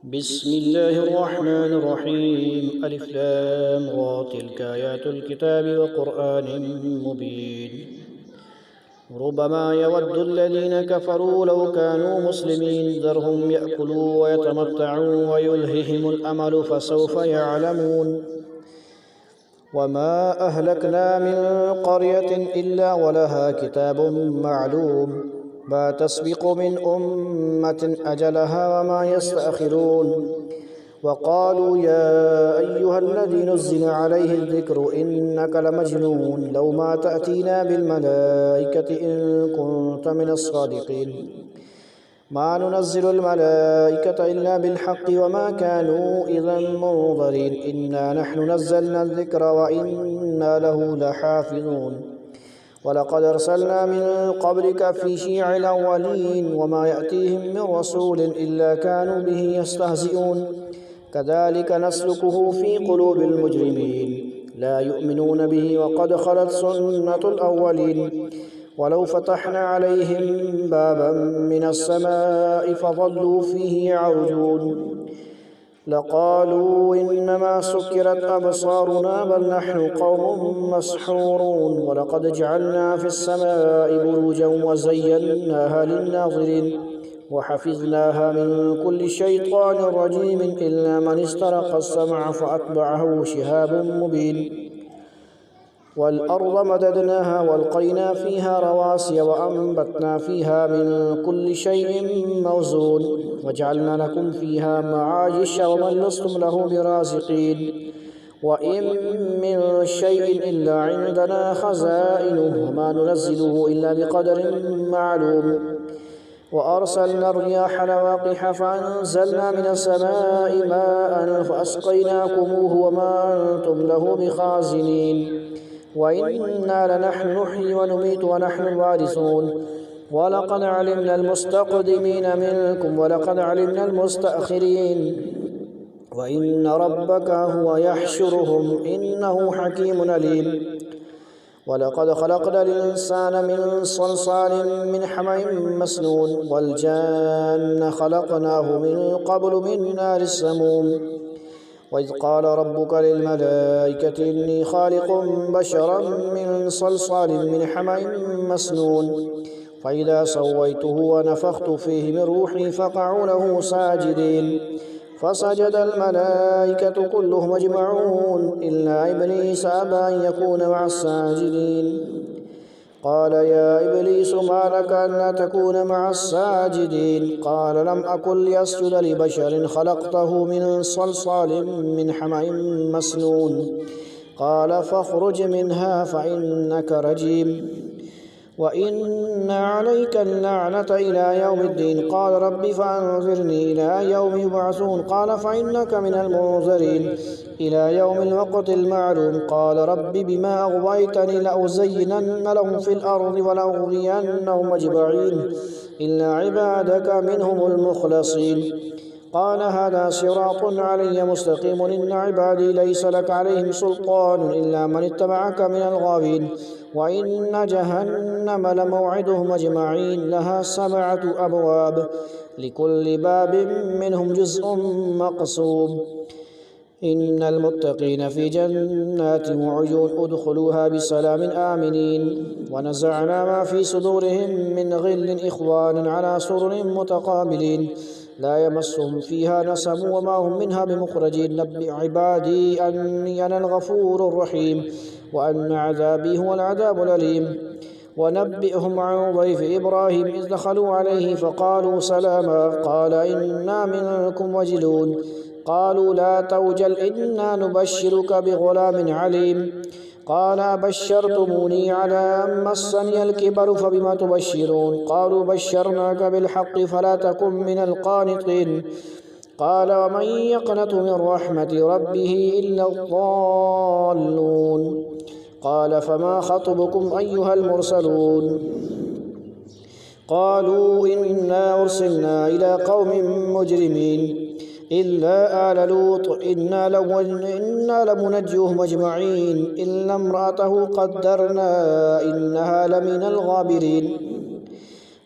बिस्मिल्लाहिर्रहमानिर्रहीम अलिफ लाम रा तिल्का आयातुल किताबि व क़ुरआनिम मुबीन रुब्बमा यवद्दुल्लज़ीना कफ़रू लौ कानू मुस्लिमीन ज़रहुम यअकुलू व यतमत्तअू व युल्हिहिमुल अमलु फसौफ़ यअलमून वमा अहलकना मिन क़र्यतिन इल्ला वलहा किताबुम मअलूम मा तस्बिक़ु मिन उम्मतिन अजलहा वमा यस्तअख़िरून वक़ालू या अय्युहल्लज़ी नुज़्ज़िला अलैहि ज़िक्रु इन्नक लमजनून लौ मा तअतीना बिल्मलाइकति इन कुन्त मिनस्सादिक़ीन मा नुनज़्ज़िलुल मलाइकता इल्ला बिल्हक़्क़ि वमा कानू इज़न मुनज़रीन इन्ना नहनु नज़्ज़लना ज़िक्र व इन्ना लहु लहाफ़िज़ून वलक़द अर्सलना मिन क़ब्लिक फ़ी शिय'िल अव्वलीन वमा यअतीहिम मिन रसूलिन इल्ला कानू बिही यस्तहज़िऊन कज़ालिक नस्लुकुहु फ़ी क़ुलूबिल मुजरिमीन ला युअ्मिनून बिही वक़द ख़लत सुन्नतुल अव्वलीन वलौ फ़तहना अलैहिम बाबन मिनस समाइ फ़ज़ल्लू फ़ीहि यअरुजून लक़ालू इन्नमा सुक्किरत अबसारुना बल नहनु क़ौमुम मस्हूरून वलक़द जअलना फ़िस समाइ बुरूजन वज़य्यन्नाहा लिन्नाज़िरीन वहफ़िज़नाहा मिन कुल्लि शैतानिर रजीम इल्ला मन इस्तरक़स समअ फ़अत्बअहु शिहाबुम मुबीन वल्अर्ज़ मददनाहा वअल्क़यना फ़ीहा रवासिय वअंबतना फ़ीहा मिन कुल्लि शैइन मौज़ून वजअलना लकुम फ़ीहा मआयिश वमन लस्तुम लहु बिराज़िक़ीन वइन मिन शैइन इल्ला इंदना ख़ज़ाइनुहु वमा नुनज़्ज़िलुहु इल्ला बिक़दरिन मअलूम वअरसलना अर्रियाह लवाक़िह फ़अंज़लना मिनस समाइ माअन फ़अस्क़यनाकुमूहु वमा अंतुम लहु बिख़ाज़िनीन वइन्ना लनहनु नुह्यी वनुमीतु वनहनुल वारिसून वलक़द अलिमनल मुस्तक़दिमीन मिनकुम वलक़द अलिमनल मुस्तअख़िरीन वइन्न रब्बक हुव यहशुरुहुम इन्नहु हकीमुन अलीम वलक़द ख़लक़नल इंसान मिन सलसालिन मिन हमइम मस्नून वल्जान्न ख़लक़नाहु मिन क़ब्लु मिन नारिस समूम वइज़ क़ाल रब्बुक लिलमलाइकति इन्नी ख़ालिक़ुम बशरन मिन सलसालिन मिन हमइम मस्नून फ़इज़ा सव्वय्तुहु वनफ़ख़्तु फ़ीहि मिन रूही फ़क़अू लहु साजिदीन फ़सजदल मलाइकतु कुल्लुहुम अजमऊन इल्ला इब्लीस अबा अन यकून मअस्साजिदीन क़ाल या इब्लीस मा लक अल्ला तकून मअस्साजिदीन क़ाल लम अकुन लिअस्जुद लिबशरिन ख़लक़तहु मिन सलसालिन मिन हमइम मस्नून क़ाल फ़ख़्रुज मिन्हा फ़इन्नक रजीम वइन्न अलैका अल्लअनत इला यौमिद्दीन क़ाल रब्बि फ़अन्ज़िरनी इला यौमि युबअसून क़ाल फ़इन्नक मिनल मुनज़रीन इला यौमिल वक़्तिल मअलूम क़ाल रब्बि बिमा अग़वयतनी लअज़य्यिनन्न लहुम फ़िल अर्ज़ि वलअग़वियन्नहुम अजमईन इल्ला इबादक मिनहुमुल मुख़लसीन क़ाल हाज़ा सिरातुन अलय्य मुस्तक़ीम इन्न इबादी लैस लक अलैहिम सुल्तान इल्ला मन इत्तबअक मिनल गावीन वइन्न जहन्नम लमौዒदुहुम अजमईन लहा सबअतु अबवाब लिकुल्लि बाबिन मिनहुम जुज़्उम मक़सूम इन्नल मुत्तक़ीन फ़ी जन्नातिन वउयून उदख़ुलूहा बिसलामिन आमिनीन वनज़अना मा फ़ी सुदूरिहिम मिन ग़िल्लिन इख़वानन अला सुरुरिन मुतक़ाबिलीन ला यमस्सुहुम फ़ीहा नसब वमा हुम मिन्हा बिमुख़रजीन नब्बि इबादी अन्नी अनल गफ़ूरुर रहीम वअन्न अज़ाबी हुवल अज़ाबुल अलीम वनब्बिअहुम अन ज़ैफ़ि इब्राहीम इज़ दख़लू अलैहि फ़क़ालू सलामा क़ाल इन्ना मिनकुम वजिलून क़ालू ला तवजल इन्ना नुबश्शिरुक बिग़ुलामिन अलीम क़ाल अबश्शरतमूनी अला अन मस्सनियल किबरु फ़बिमा तुबश्शिरून क़ालू बश्शरनाक बिल्हक़्क़ि फ़ला तकुन मिनल क़ानितीन क़ाल वमन यक़नतु मिन रहमति रब्बिही इल्ला अज़्ज़ाल्लून क़ाल फ़मा ख़त्बुकुम अय्युहल मुरसलून क़ालू इन्ना उरसिलना इला क़ौमिन मुजरिमीन इल्ला आल लूत इन्ना लमुनज्जियुहुम अजमईन इल्ला इम्रअतहु क़द्दरना इन्नहा लमिनल गाबिरीन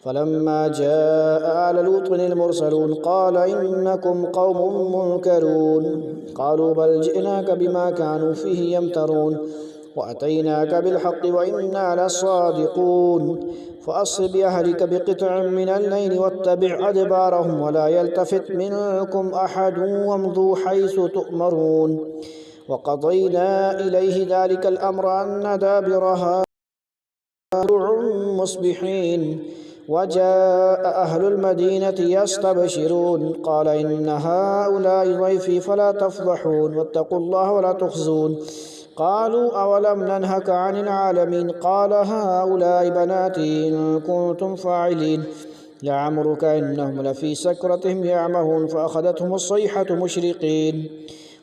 فلما جاء آل لوط المرسلون قال إنكم قوم منكرون قالوا بل جئناك بما كانوا فيه يمترون وأتيناك بالحق وإنا لصادقون فأصر بأهلك بقطع من الليل واتبع أدبارهم ولا يلتفت منكم أحد وامضوا حيث تؤمرون وقضينا إليه ذلك الأمر أن دابر مصبحين وجاء أهل المدينة يستبشرون قال إن هؤلاء ضيفي فلا تفضحون واتقوا الله ولا تخزون قالوا أولم ننهك عن العالمين قال هؤلاء بناتي إن كنتم فاعلين لعمرك إنهم لفي سكرتهم يعمهون فأخذتهم الصيحة مشرقين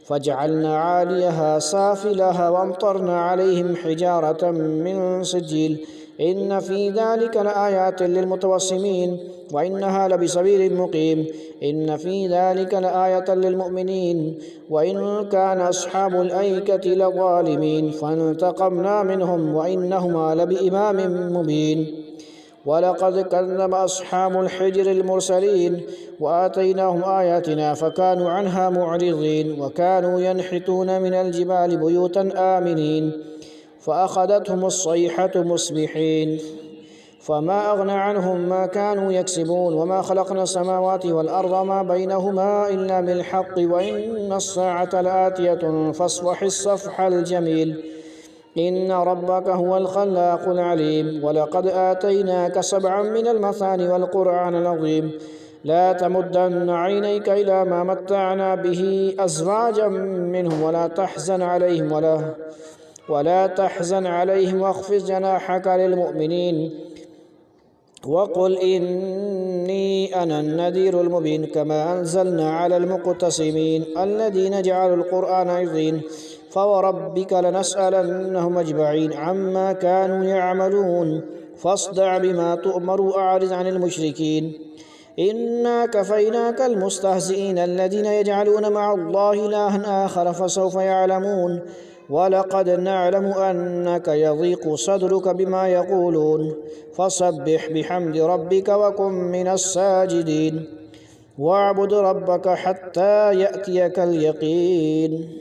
فجعلنا عاليها سافلها وامطرنا عليهم حجارة من سجيل إن في ذلك لآيات للمتوسمين وإنها لبسبيل مقيم إن في ذلك لآية للمؤمنين وإن كان أصحاب الأيكة لظالمين فانتقمنا منهم وإنهما لبإمام مبين ولقد كذب أصحاب الحجر المرسلين وآتيناهم آياتنا فكانوا عنها معرضين وكانوا ينحتون من الجبال بيوتا آمنين فأخذتهم الصيحة مصبحين فما أغنى عنهم ما كانوا يكسبون وما خلقنا السماوات والأرض ما بينهما إلا بالحق وإن الساعة لآتية فاصفح الصفح الجميل إن ربك هو الخلاق العليم ولقد آتيناك 7 من المثاني والقرآن العظيم لا تمدن عينيك إلى ما متعنا به أزواجا منهم ولا تحزن عليهم واخفض جناحك للمؤمنين وقل إني أنا النذير المبين كما أنزلنا على المقتسمين الذين جعلوا القرآن عظيم فوربك لنسألنهم أجمعين عما كانوا يعملون فاصدع بما تؤمر وأعرض عن المشركين إنا كفيناك المستهزئين الذين يجعلون مع الله إلها آخر فسوف يعلمون ولقد نعلم أنك يضيق صدرك بما يقولون فسبح بحمد ربك وكن من الساجدين واعبد ربك حتى يأتيك اليقين